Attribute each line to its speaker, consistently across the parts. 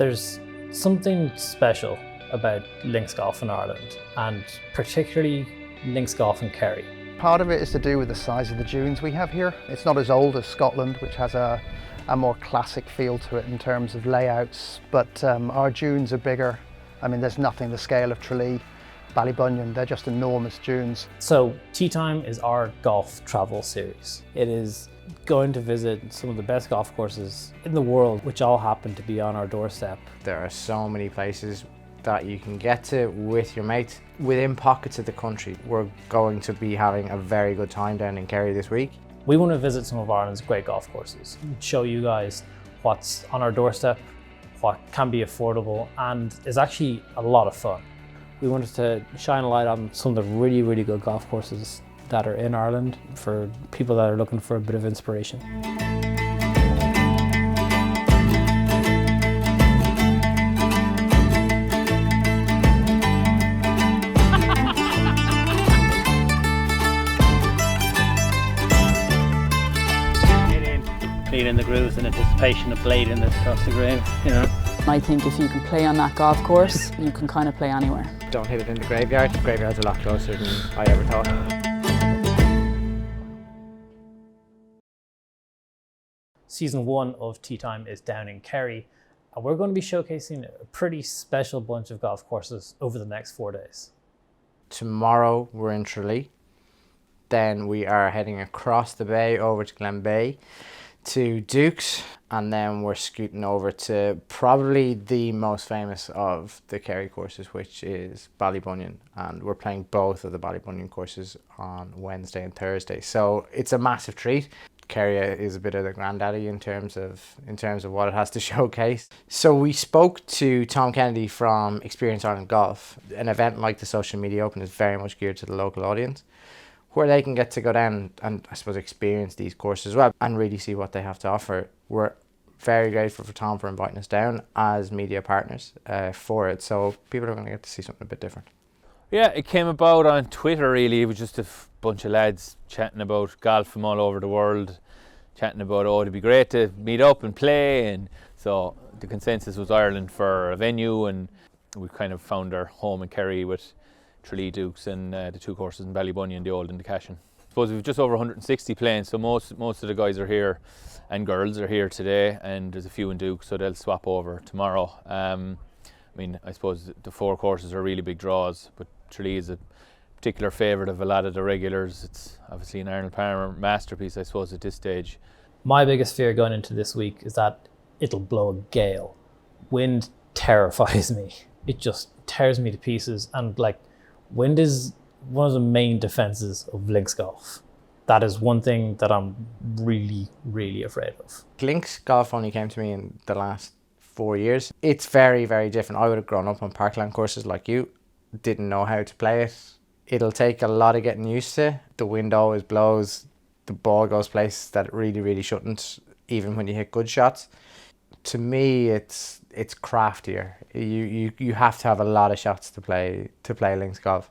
Speaker 1: There's something special about links golf in Ireland, and particularly links golf in Kerry.
Speaker 2: Part of it is to do with the size of the dunes we have here. It's not as old as Scotland, which has a more classic feel to it in terms of layouts, but our dunes are bigger. I mean, there's nothing the scale of Tralee, Ballybunion, they're just enormous dunes.
Speaker 1: So Tee Time is our golf travel series. It is going to visit some of the best golf courses in the world, which all happen to be on our doorstep.
Speaker 3: There are so many places that you can get to with your mates within pockets of the country. We're going to be having a very good time down in Kerry this week.
Speaker 1: We want to visit some of Ireland's great golf courses, show you guys what's on our doorstep, what can be affordable, and is actually a lot of fun. We wanted to shine a light on some of the really, really good golf courses that are in Ireland for people that are looking for a bit of inspiration.
Speaker 4: Cleaning the grooves in anticipation of blading this across the green, you know.
Speaker 5: I think if you can play on that golf course, you can kind of play anywhere.
Speaker 3: Don't hit it in the graveyard. The graveyard's a lot closer than I ever thought.
Speaker 1: Season 1 of Tee Time is down in Kerry, and we're going to be showcasing a pretty special bunch of golf courses over the next 4 days.
Speaker 3: Tomorrow we're in Tralee. Then we are heading across the bay over to Glen Bay to Dooks, and then we're scooting over to probably the most famous of the Kerry courses, which is Ballybunion, and we're playing both of the Ballybunion courses on Wednesday and Thursday, so it's a massive treat. Kerry is a bit of the granddaddy in terms of what it has to showcase. So we spoke to Tom Kennedy from Experience Arnold Golf. An event like the Social Media Open is very much geared to the local audience, where they can get to go down and I suppose experience these courses as well and really see what they have to offer. We're very grateful for Tom for inviting us down as media partners for it, so people are going to get to see something a bit different.
Speaker 6: Yeah, it came about on Twitter really. It was just a bunch of lads chatting about golf from all over the world, chatting about, oh, it'd be great to meet up and play, and so the consensus was Ireland for a venue, and we kind of found our home in Kerry with Tralee, Dooks, and the two courses in Ballybunion, the old and the Cashin. I suppose we've just over 160 playing, so most of the guys are here and girls are here today, and there's a few in Dooks, so they'll swap over tomorrow. I mean, I suppose the 4 courses are really big draws, but Tralee is a particular favourite of a lot of the regulars. It's obviously an Arnold Palmer masterpiece, I suppose, at this stage.
Speaker 1: My biggest fear going into this week is that it'll blow a gale. Wind terrifies me. It just tears me to pieces, and like, wind is one of the main defences of links golf. That is one thing that I'm really, really afraid of.
Speaker 3: Links golf only came to me in the last 4 years. It's very, very different. I would have grown up on parkland courses like you, didn't know how to play it. It'll take a lot of getting used to. The wind always blows, the ball goes places that it really, really shouldn't, even when you hit good shots. To me, it's craftier. You have to have a lot of shots to play links golf.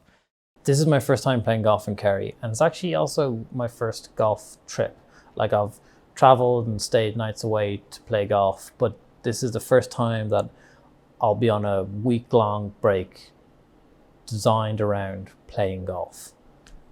Speaker 1: This is my first time playing golf in Kerry, and it's actually also my first golf trip. Like, I've travelled and stayed nights away to play golf, but this is the first time that I'll be on a week-long break designed around playing golf,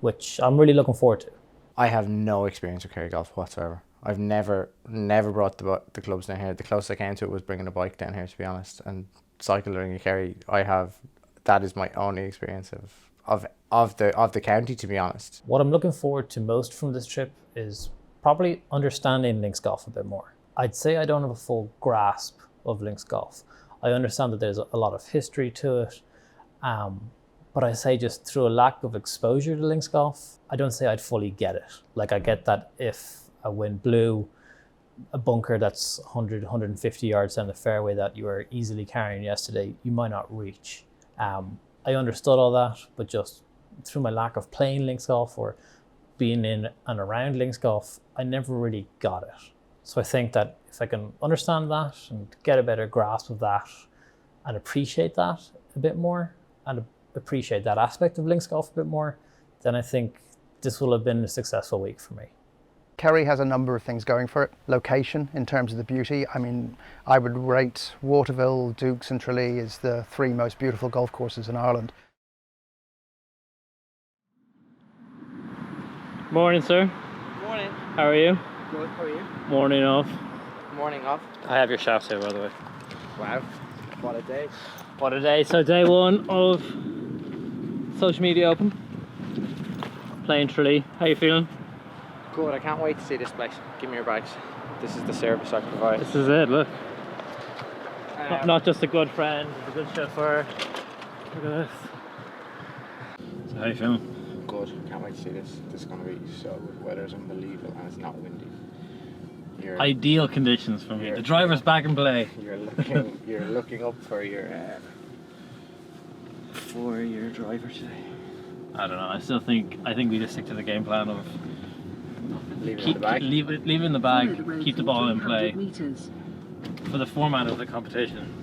Speaker 1: which I'm really looking forward to.
Speaker 3: I have no experience with Kerry golf whatsoever. I've never brought the clubs down here. The closest I came to it was bringing a bike down here, to be honest, and cycling in Kerry. That is my only experience of the county, to be honest.
Speaker 1: What I'm looking forward to most from this trip is probably understanding links golf a bit more. I'd say I don't have a full grasp of links golf. I understand that there's a lot of history to it, but I say just through a lack of exposure to links golf, I don't say I'd fully get it. Like, I get that if a wind blew a bunker that's 100, 150 yards down the fairway that you were easily carrying yesterday, you might not reach. I understood all that, but just through my lack of playing links golf or being in and around links golf, I never really got it. So I think that if I can understand that and get a better grasp of that and appreciate that a bit more and appreciate that aspect of links golf a bit more, then I think this will have been a successful week for me.
Speaker 2: Kerry has a number of things going for it. Location, in terms of the beauty, I mean, I would rate Waterville, Dooks and Tralee as the 3 most beautiful golf courses in Ireland.
Speaker 4: Morning, sir.
Speaker 3: Morning.
Speaker 4: How are you?
Speaker 3: Good, how are you?
Speaker 4: Morning off.
Speaker 3: Morning off.
Speaker 4: I have your shafts here, by the way.
Speaker 3: Wow, what a day.
Speaker 4: What a day. So day 1 of Social Media Open. Playing Tralee. How you feeling?
Speaker 3: Good, I can't wait to see this place. Give me your bags. This is the service I provide.
Speaker 4: This is it, look. Not just a good friend, a good chauffeur. Look at this. So how you feeling?
Speaker 3: Good, can't wait to see this. This is going to be so good. Weather's unbelievable and it's not windy.
Speaker 4: Ideal conditions for me. The driver's back in play.
Speaker 3: You're looking up for your driver today.
Speaker 4: I don't know. I think we just stick to the game plan of
Speaker 3: Leave it in the bag.
Speaker 4: leave it in the bag, keep the ball in play for the format of the competition.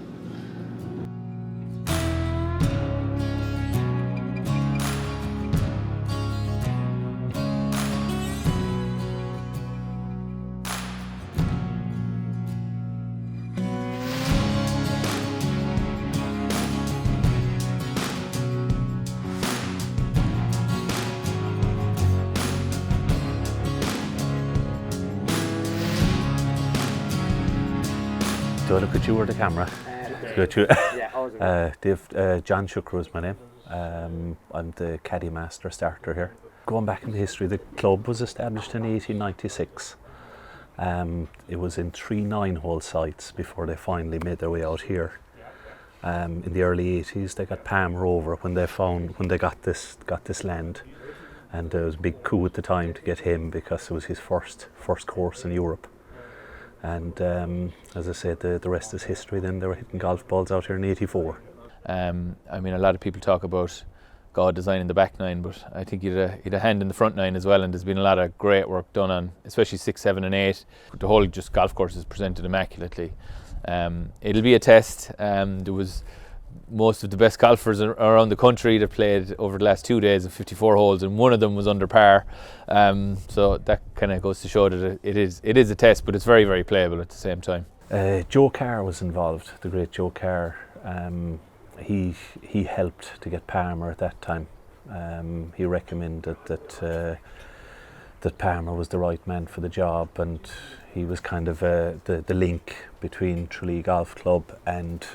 Speaker 7: Do I look at you or the camera? Look at you.
Speaker 3: Yeah,
Speaker 7: John Shukru is my name. I'm the Caddy Master starter here. Going back in the history, the club was established in 1896. It was in 3 9-hole sites before they finally made their way out here. In the early 80s, they got Palmer over when they got this land, and there was a big coup at the time to get him because it was his first course in Europe. And as I said, the rest is history. Then they were hitting golf balls out here in '84.
Speaker 6: I mean, a lot of people talk about God designing the back 9, but I think he'd a hand in the front 9 as well, and there's been a lot of great work done on, especially 6, 7 and 8. The whole just golf course is presented immaculately. It'll be a test. There was most of the best golfers around the country that played over the last 2 days of 54 holes, and one of them was under par. So that kind of goes to show that it is a test, but it's very, very playable at the same time.
Speaker 7: Joe Carr was involved, the great Joe Carr. He helped to get Palmer at that time. He recommended that Palmer was the right man for the job, and he was kind of the link between Tralee Golf Club and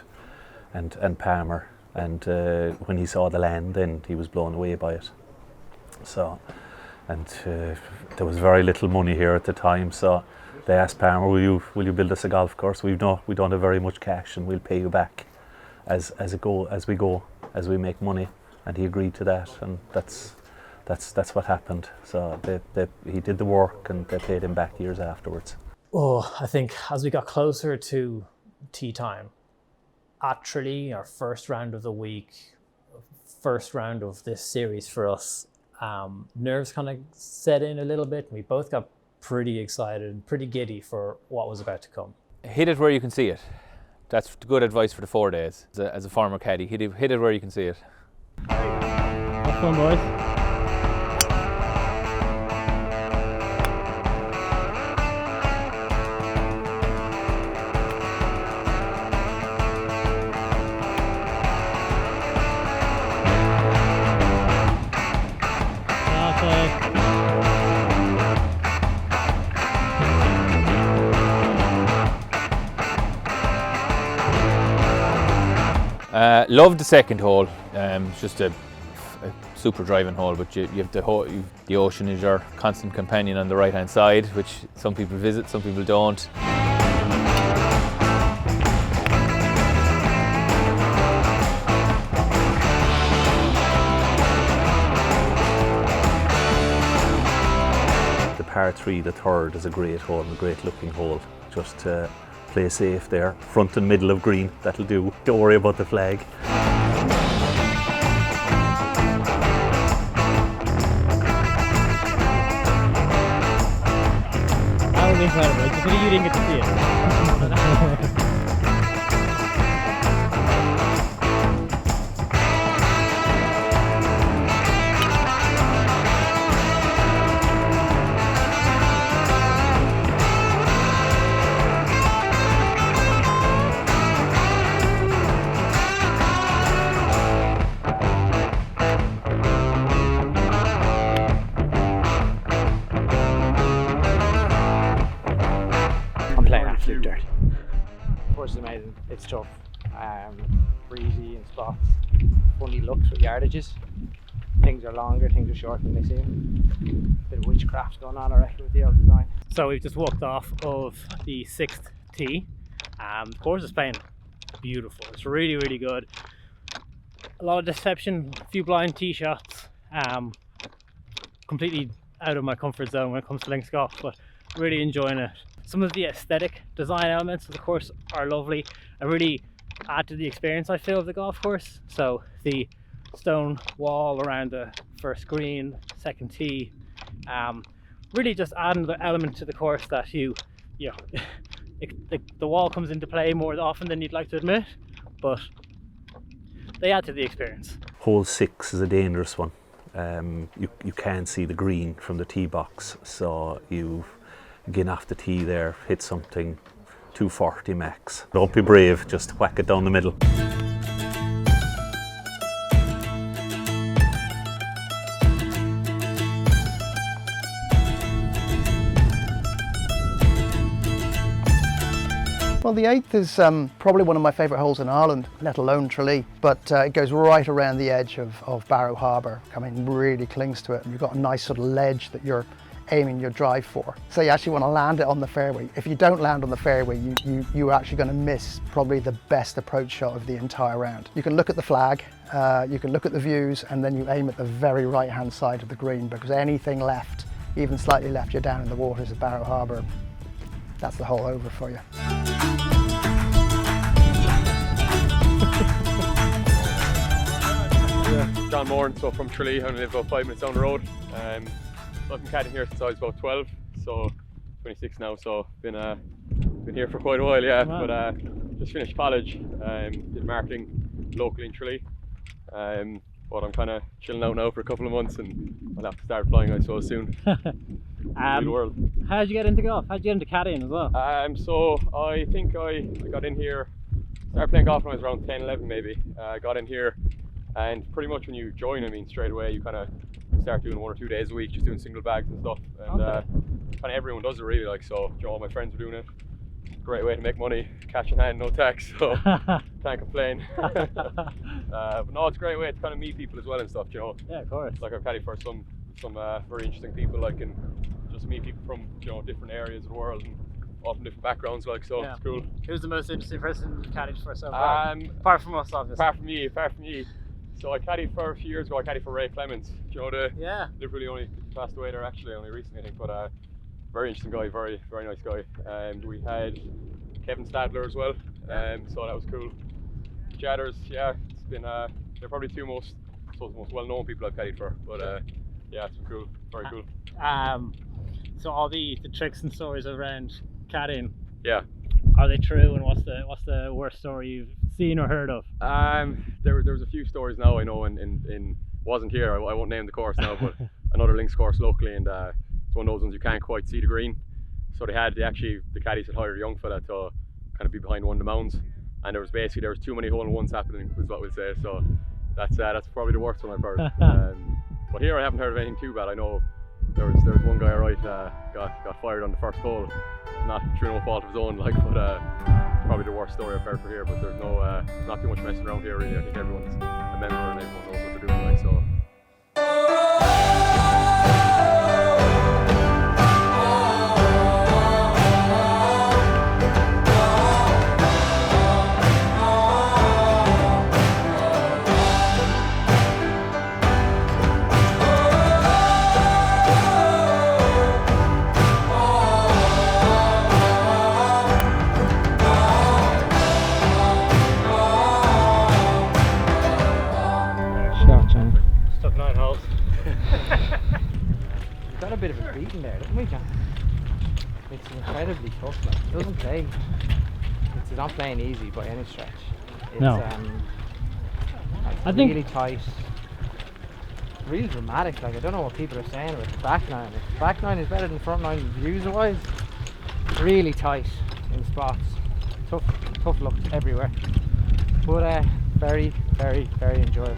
Speaker 7: Palmer. And when he saw the land, then he was blown away by it. So, and there was very little money here at the time, so they asked Palmer, will you build us a golf course? We don't have very much cash, and we'll pay you back as we make money. And he agreed to that, and that's what happened. So he did the work, and they paid him back years afterwards.
Speaker 1: Oh, I think as we got closer to tea time at Tralee, our first round of the week, first round of this series for us, nerves kind of set in a little bit. We both got pretty excited, pretty giddy for what was about to come.
Speaker 6: Hit it where you can see it. That's good advice for the 4 days. As a former caddy, hit it where you can see it.
Speaker 4: Have fun, boys.
Speaker 6: Loved the second hole. It's just a super driving hole, but you have the ocean is your constant companion on the right hand side, which some people visit, some people don't.
Speaker 7: The par 3, the third, is a great hole, a great looking hole. Just play safe there, front and middle of green, that'll do. Don't worry about the flag.
Speaker 4: That was incredible. It's a pity you didn't get to see it.
Speaker 3: absolute dirt. Course is amazing. It's tough. Breezy in spots. Funny looks with yardages. Things are longer, things are shorter than they seem. Bit of witchcraft going on, I reckon, with the old design.
Speaker 4: So we've just walked off of the 6th tee. The course is playing beautiful. It's really, really good. A lot of deception, a few blind tee shots. Completely out of my comfort zone when it comes to links golf, but really enjoying it. Some of the aesthetic design elements of the course are lovely and really add to the experience, I feel, of the golf course. So the stone wall around the first green, second tee, really just add another element to the course that the wall comes into play more often than you'd like to admit, but they add to the experience.
Speaker 7: Hole 6 is a dangerous one. You can't see the green from the tee box, so you get off the tee there, hit something 240 max. Don't be brave, just whack it down the middle.
Speaker 2: Well, the 8th is probably one of my favourite holes in Ireland, let alone Tralee, but it goes right around the edge of Barrow Harbour. I mean, really clings to it, and you've got a nice sort of ledge that you're aiming your drive for. So you actually want to land it on the fairway. If you don't land on the fairway, you're actually going to miss probably the best approach shot of the entire round. You can look at the flag, you can look at the views, and then you aim at the very right-hand side of the green, because anything left, even slightly left, you're down in the waters of Barrow Harbour. That's the hole over for you.
Speaker 8: John Moran, so from Tralee. I only live about 5 minutes down the road. I've been caddying here since I was about 12, so 26 now, so been here for quite a while, yeah. Wow. But just finished college, did marketing locally in Tralee. But I'm kind of chilling out now for a couple of months, and I'll have to start flying, I suppose, soon. The world.
Speaker 4: How did you get into golf? How did you get into caddying as well?
Speaker 8: So I think I got in here, started playing golf when I was around 10, 11 maybe. I got in here, and pretty much when you join, I mean, straight away you kind of start doing 1 or 2 days a week, just doing single bags and stuff. And kind of everyone does it really, like, so all my friends were doing it. Great way to make money, cash in hand, no tax, so can't complain. But no, it's a great way to kind of meet people as well and stuff,
Speaker 4: Yeah, of course.
Speaker 8: Like I've caddied for some very interesting people, like, and just meet people from different areas of the world and all from different backgrounds, like, so yeah. It's cool.
Speaker 4: Who's the most interesting person you caddied for so far? Apart from us, obviously.
Speaker 8: Apart from me. So I caddied for a few years ago. I caddied for Ray Clements.
Speaker 4: Yeah.
Speaker 8: Literally only passed away there actually, only recently I think, but very interesting guy, very very nice guy. And we had Kevin Stadler as well, so that was cool. Jadders, yeah, it's been they're probably the most well-known people I've caddied for, but yeah, it's been cool, very cool.
Speaker 4: So all the tricks and stories around caddying,
Speaker 8: yeah,
Speaker 4: are they true, and what's the worst story you've seen or heard of?
Speaker 8: There was a few stories now I know, in wasn't here, I won't name the course now, but another links course locally, and it's one of those ones you can't quite see the green, so the caddies had hired a young fella to kind of be behind one of the mounds, and there was too many hole-in-ones happening, is what we'll say, so that's probably the worst one I've heard. But here I haven't heard of anything too bad. I know there was one guy, alright, got fired on the first hole, not through no fault of his own, like, but it's probably the worst story I've heard for here. But there's not too much messing around here really. I think everyone's a member and everyone knows what they're doing, like, so.
Speaker 3: Got a bit of a beating there, didn't we, John? It's incredibly tough, like, it doesn't play. It's not playing easy by any stretch. It's,
Speaker 4: no.
Speaker 3: I think really tight, really dramatic. Like, I don't know what people are saying about the back nine. If the back nine is better than the front nine views wise, really tight in spots. Tough looks everywhere. But very, very, very enjoyable.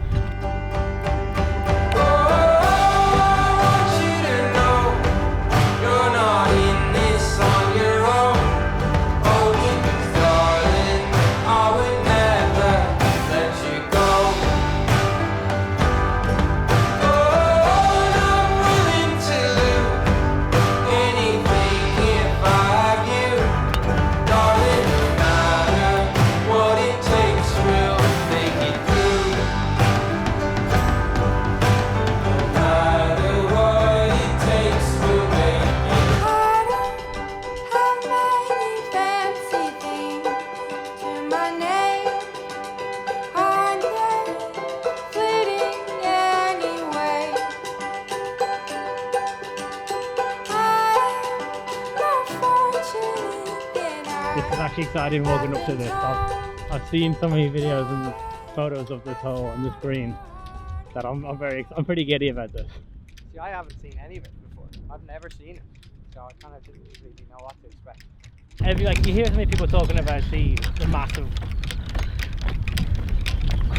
Speaker 4: actually exciting walking up to this. I've seen so many videos and photos of this hole and this green that I'm pretty giddy about this.
Speaker 3: See, I haven't seen any of it before. I've never seen it, so I kind of didn't really know what to expect.
Speaker 4: Like, you hear so many people talking about the massive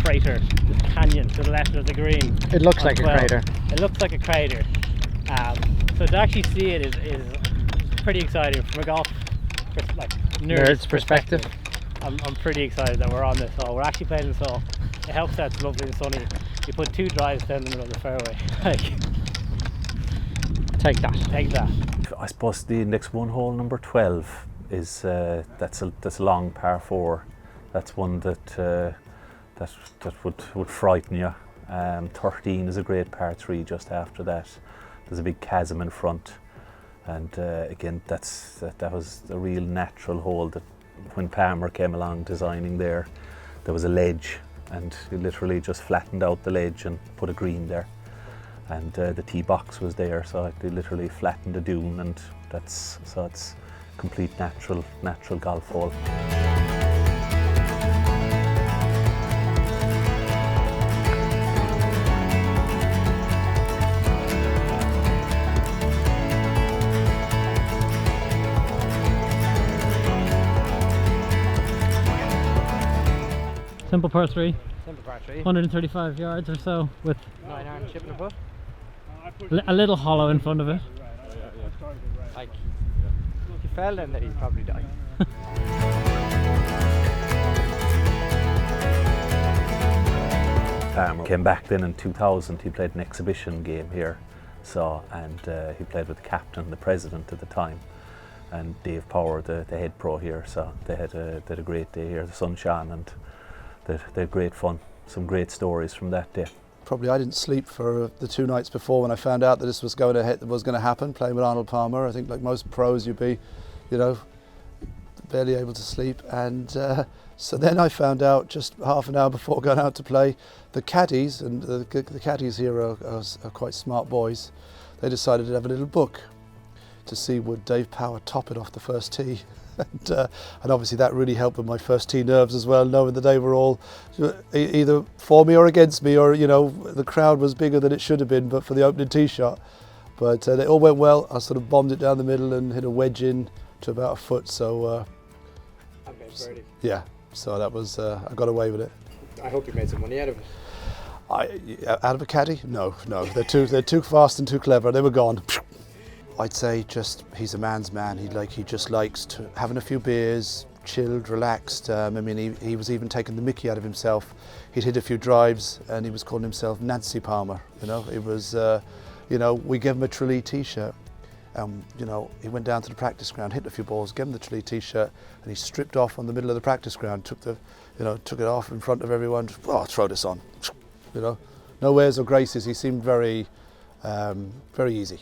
Speaker 4: crater, this canyon to the left of the green.
Speaker 3: It looks like a crater.
Speaker 4: It looks like a crater. So to actually see it is pretty exciting from a golf nerd's perspective. I'm pretty excited that we're on this hole. We're actually playing this hole. It helps that it's lovely and sunny. You put 2 drives down the middle of the fairway.
Speaker 3: Take that.
Speaker 4: Take that.
Speaker 7: I suppose the Index 1 hole number 12 is that's a long par 4. That's one that would frighten you. 13 is a great par 3 just after that. There's a big chasm in front, and again that was a real natural hole. That when Palmer came along designing there was a ledge, and he literally just flattened out the ledge and put a green there, and the tee box was there, so they literally flattened the dune, and it's complete natural golf hole.
Speaker 4: Simple par 3.
Speaker 3: Simple par 3.
Speaker 4: 135 yards or so with
Speaker 3: 9-iron chip in the putt.
Speaker 4: a little hollow in front of it.
Speaker 3: Like, if you fell in there, you'd probably die.
Speaker 7: Palmer came back then in 2000. He played an exhibition game here, and he played with the captain, the president at the time, and Dave Power, the head pro here. So they had a great day here. The sun shone, and they had great fun. Some great stories from that day.
Speaker 9: Probably I didn't sleep for the 2 nights before when I found out that this was going to happen. Playing with Arnold Palmer, I think like most pros, you'd be, barely able to sleep. And so then I found out just half an hour before going out to play, the caddies, and the caddies here are quite smart boys. They decided to have a little book to see would Dave Power top it off the first tee. And obviously that really helped with my first tee nerves as well, knowing that they were all either for me or against me, or the crowd was bigger than it should have been, but for the opening tee shot. But it all went well. I sort of bombed it down the middle and hit a wedge in to about a foot. So yeah, so that was I got away with it.
Speaker 3: I hope you made some money out of it.
Speaker 9: Out of a caddy? No. They're too fast and too clever. They were gone. I'd say just he's a man's man. He just likes to having a few beers, chilled, relaxed. I mean, he was even taking the mickey out of himself. He'd hit a few drives and he was calling himself Nancy Palmer. It was, we gave him a Tralee t-shirt. He went down to the practice ground, hit a few balls, gave him the Tralee t-shirt, and he stripped off on the middle of the practice ground, took it off in front of everyone. Oh, throw this on. No airs or graces. He seemed very, very easy.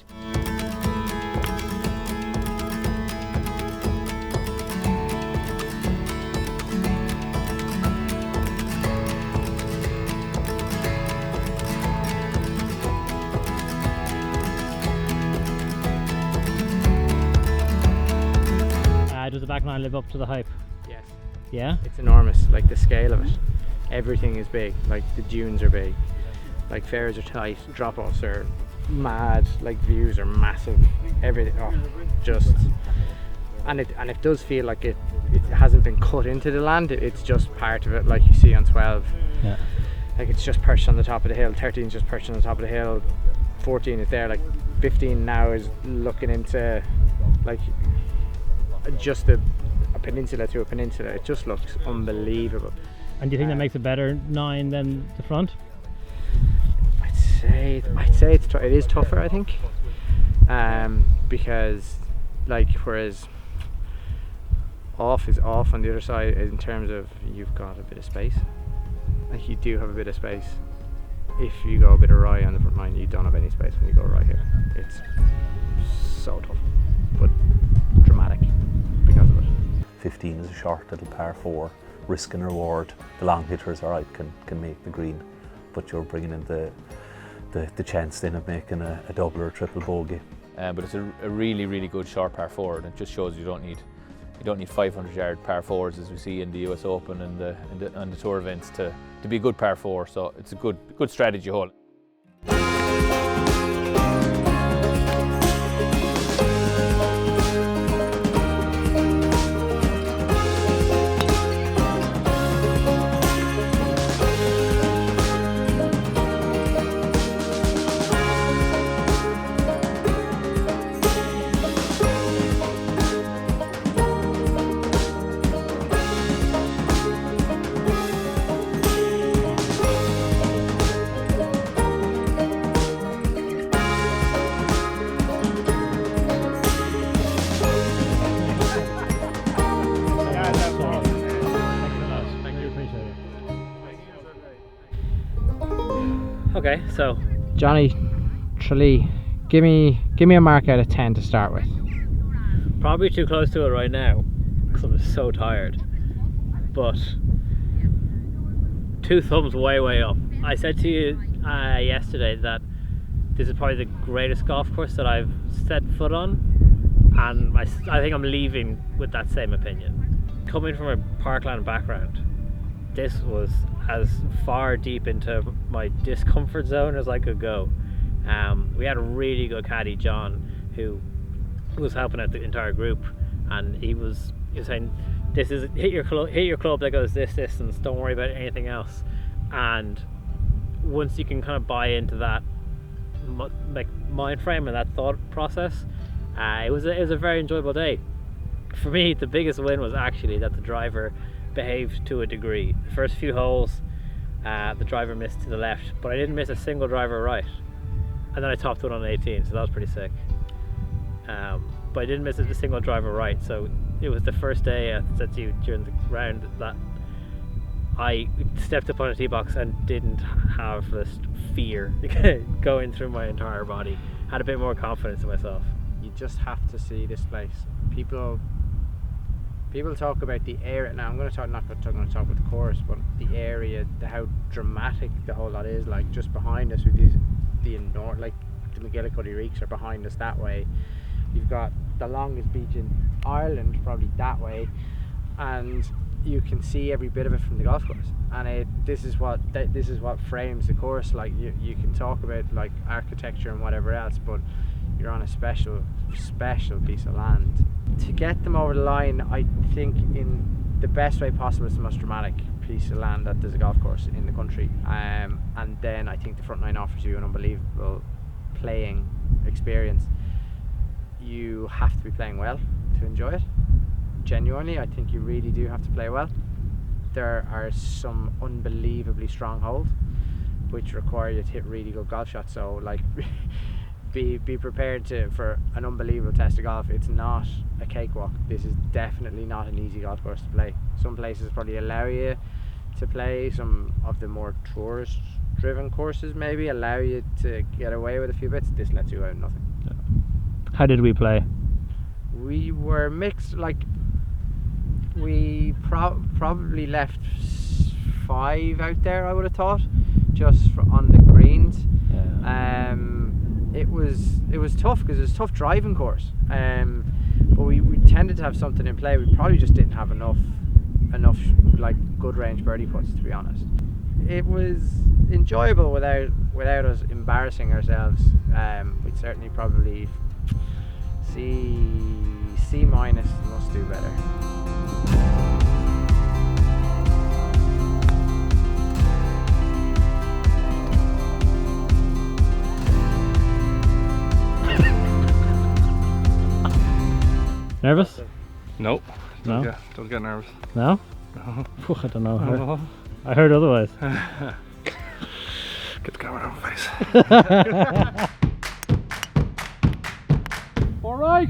Speaker 4: Does the back nine live up to the hype?
Speaker 3: Yes.
Speaker 4: Yeah?
Speaker 3: It's enormous, like the scale of it. Everything is big, like the dunes are big, like fairways are tight, drop-offs are mad, like views are massive, everything, and it does feel like it hasn't been cut into the land, it's just part of it, like you see on 12.
Speaker 4: Yeah.
Speaker 3: Like it's just perched on the top of the hill, 13 is just perched on the top of the hill, 14 is there, like 15 now is looking into like just a peninsula to a peninsula. It just looks unbelievable.
Speaker 4: And do you think that makes it better 9 than the front?
Speaker 3: I'd say it is tougher, I think, because like whereas off is off on the other side in terms of you've got a bit of space. Like you do have a bit of space. If you go a bit awry on the front line, you don't have any space when you go right here. It's so tough, but dramatic because of it. 15
Speaker 7: is a short little par 4, risk and reward. The long hitters, all right, can make the green, but you're bringing in the chance then of making a double or a triple bogey.
Speaker 6: But it's a really, really good short par 4, and it just shows you don't need You don't need 500-yard par 4s as we see in the US Open and the tour events to be a good par 4. So it's a good strategy hole.
Speaker 4: Okay, so Johnny, Tralee, give me a mark out of 10 to start with. Probably too close to it right now because I'm so tired. But 2 thumbs way up. I said to you yesterday that this is probably the greatest golf course that I've set foot on, and I think I'm leaving with that same opinion. Coming from a parkland background, this was as far deep into my discomfort zone as I could go. We had a really good caddy, John, who was helping out the entire group, and he was saying, "This is hit your club that goes this distance. Don't worry about anything else." And once you can kind of buy into that like mind frame and that thought process, it was a very enjoyable day. For me, the biggest win was actually that the driver behaved to a degree. The first few holes, the driver missed to the left, but I didn't miss a single driver right. And then I topped one on 18, so that was pretty sick. But I didn't miss a single driver right, so it was the first day, I said to you during the round, that I stepped up on a tee box and didn't have this fear going through my entire body. Had a bit more confidence in myself.
Speaker 3: You just have to see this place. People talk about the area. Now I'm not going to talk about the course, but the area, how dramatic the whole lot is. Like just behind us, with the McGillicuddy Reeks are behind us that way. You've got the longest beach in Ireland, probably that way, and you can see every bit of it from the golf course. And this is what frames the course. Like you can talk about like architecture and whatever else, but you're on a special piece of land. To get them over the line, I think in the best way possible, it's the most dramatic piece of land that there's a golf course in the country. And then I think the front nine offers you an unbelievable playing experience. You have to be playing well to enjoy it. Genuinely, I think you really do have to play well. There are some unbelievably strong holes which require you to hit really good golf shots. So like be prepared for an unbelievable test of golf. It's not a cakewalk. This is definitely not an easy golf course to play. Some places probably allow you to play, some of the more tourist driven courses maybe allow you to get away with a few bits. This lets you out nothing.
Speaker 4: How did we play?
Speaker 3: We were mixed. Like we probably left 5 out there, I would have thought, just on the greens. Yeah. It was tough because it was a tough driving course, but we tended to have something in play. We probably just didn't have enough like good range birdie putts, to be honest. It was enjoyable without us embarrassing ourselves. We'd certainly probably C minus, must do better.
Speaker 4: Nervous?
Speaker 10: Nope.
Speaker 4: No?
Speaker 10: Don't get nervous.
Speaker 4: No?
Speaker 10: No.
Speaker 4: I don't know. I heard otherwise.
Speaker 10: Get the camera on my face.
Speaker 4: All right.